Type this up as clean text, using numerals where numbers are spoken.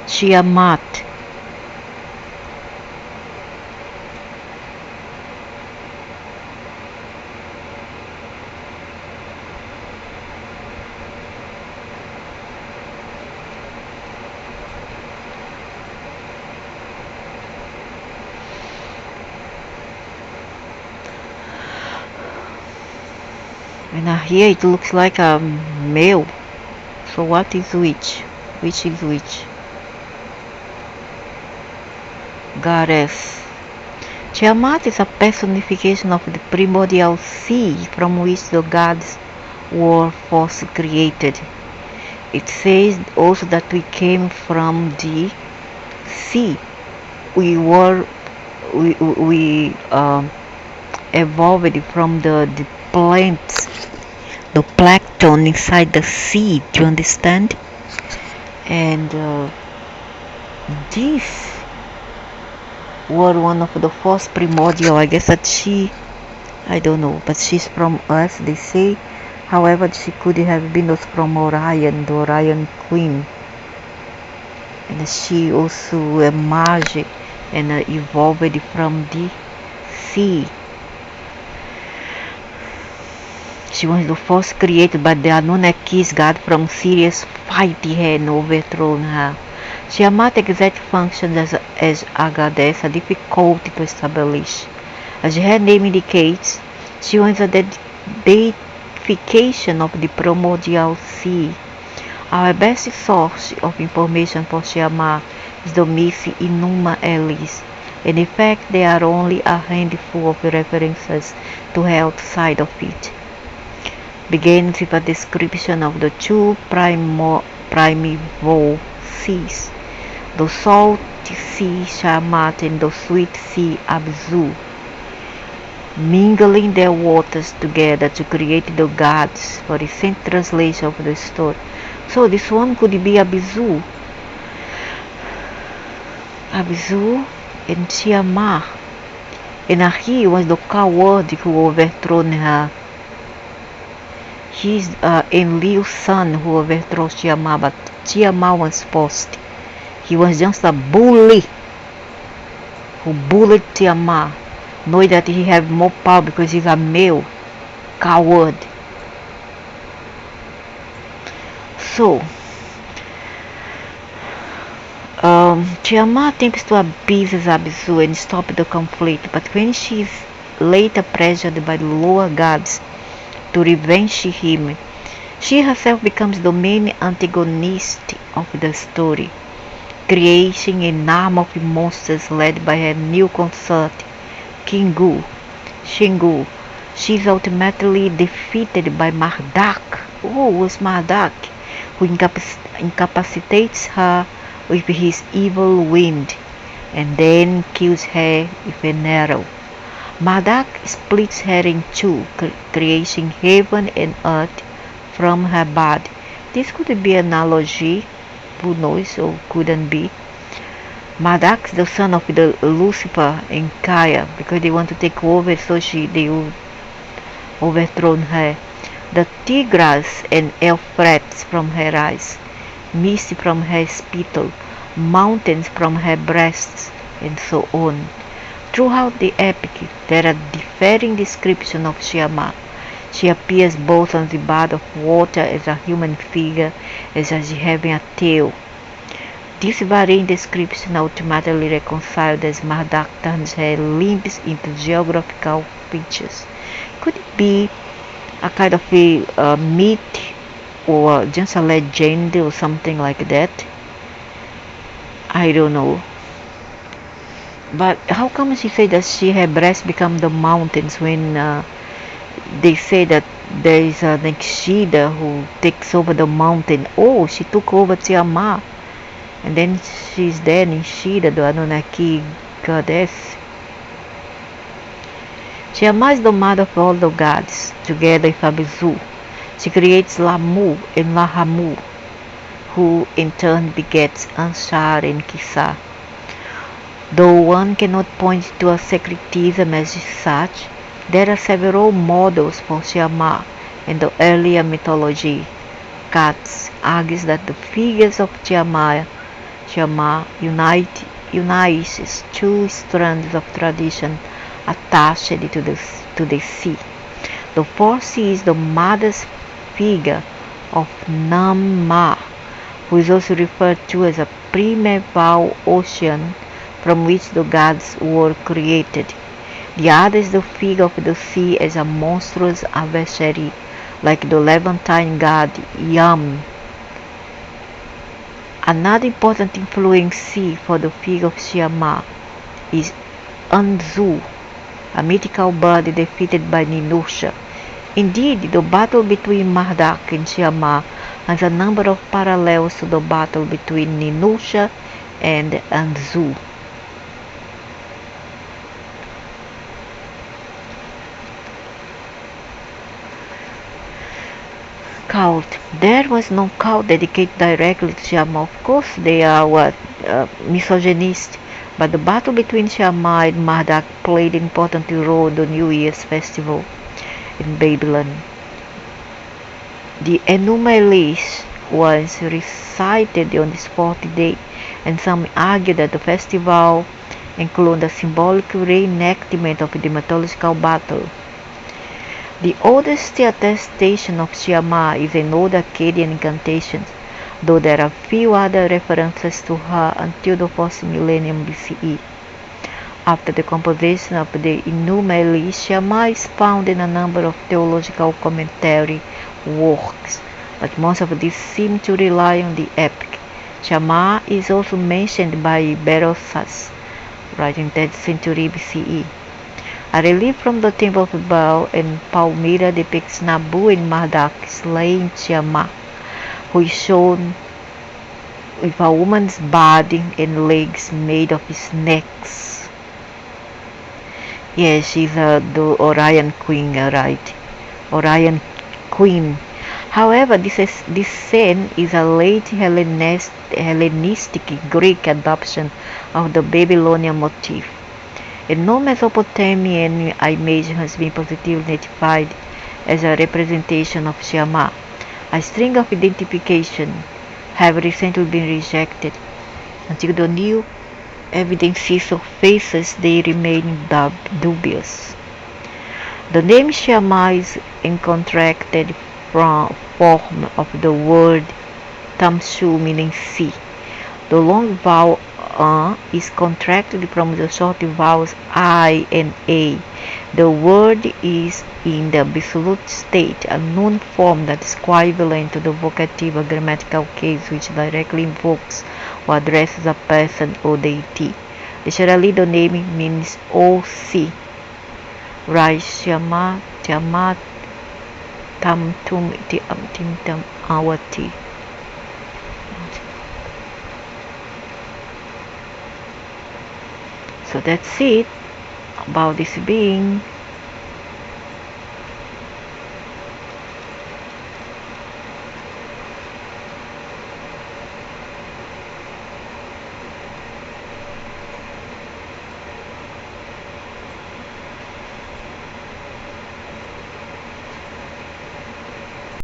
Tiamat. And here it looks like a male. So what is which? Which is which? Goddess. Tiamat is a personification of the primordial sea from which the gods were first created. It says also that we came from the sea. We evolved from the plants, the plankton inside the sea. Do you understand? And these were one of the first primordial. I guess that I don't know, but she's from us, they say. However, she could have been also from Orion, the Orion Queen. And she also emerged and evolved from the sea. She was the first created, but the Anunnakis god from Sirius fighting her and overthrown her. Tiamat's exact function as a goddess are difficult to establish. As her name indicates, she was a deification of the primordial sea. Our best source of information for Tiamat is the myth Enuma Elish. In fact, there are only a handful of references to her outside of it. Begins with a description of the two primeval seas, the salt sea Tiamat and the sweet sea Abzu, mingling their waters together to create the gods for the recent translation of the story. So this one could be Abzu and Tiamat, and he was the coward who overthrown her. He's Enlil's son who overthrew Tiamat, but Tiamat was first. He was just a bully who bullied Tiamat, knowing that he had more power because he's a male coward. So, Tiamat attempts to appease Abzu and stop the conflict, but when she is later pressured by the lower gods to revenge him, she herself becomes the main antagonist of the story, creating an army of monsters led by her new consort, Shingu. She is ultimately defeated by Marduk. Oh, it was Marduk, who incapacitates her with his evil wind and then kills her with an arrow. Marduk splits her in two, creating heaven and earth from her body. This could be an analogy, who knows, or couldn't be. Marduk is the son of the Lucifer and Gaia, because they want to take over, so they will overthrow her. The Tigris and Euphrates from her eyes, mist from her spittle, mountains from her breasts, and so on. Throughout the epic, there are differing descriptions of Tiamat. She appears both on the body of water as a human figure as she having a tail. This varying description ultimately reconciled as Marduk turns her limbs into geographical features. Could it be a kind of a myth or just a legend or something like that? I don't know. But how come she said that her breasts become the mountains when they say that there is an Exida who takes over the mountain? Oh, she took over Tiamat, and then she's there in Shida, the Anunnaki goddess. Tiamat is the mother of all the gods, together with Abzu. She creates Lamu and Lahamu, who in turn begets Anshar and Kisa. Though one cannot point to a syncretism as such, there are several models for Tiamat in the earlier mythology. Katz argues that the figures of Tiamat Tiamat unites two strands of tradition attached to the sea. The fourth sea is the mother's figure of Nam-Ma, who is also referred to as a primeval ocean from which the gods were created. The other is the figure of the sea as a monstrous adversary, like the Levantine god Yam. Another important influence for the figure of Tiamat is Anzu, a mythical bird defeated by Ninusha. Indeed, the battle between Marduk and Tiamat has a number of parallels to the battle between Ninusha and Anzu. Cult. There was no cult dedicated directly to Tiamat. Of course, they are misogynist, but the battle between Tiamat and Marduk played an important role in the New Year's festival in Babylon. The Enumeralis was recited on this 40th day, and some argue that the festival included a symbolic reenactment of the mythological battle. The oldest attestation of Tiamat is an old Akkadian incantation, though there are few other references to her until the 4th millennium BCE. After the composition of the Enumeralis, Tiamat is found in a number of theological commentary works, but most of these seem to rely on the epic. Tiamat is also mentioned by Berosus, right in 10th century BCE. A relief from the Temple of Baal in Palmyra depicts Nabu and Marduk slaying Tiamat, who is shown with a woman's body and legs made of snakes. Yes, she's the Orion Queen, right? Orion Queen. However, this scene is a late Hellenistic Greek adoption of the Babylonian motif. And no Mesopotamian image has been positively identified as a representation of Tiamat. A string of identification have recently been rejected. Until the new evidence surfaces, they remain dubious. The name Tiamat is a contracted form of the word Tamshu, meaning sea. The long vowel is contracted from the short vowels I and A. The word is in the absolute state, a noun form that is equivalent to the vocative, a grammatical case which directly invokes or addresses a person or deity. Literally, the name means "O sea." Right, Tiamat, Tamtum, Timtam, Awati. So that's it about this being.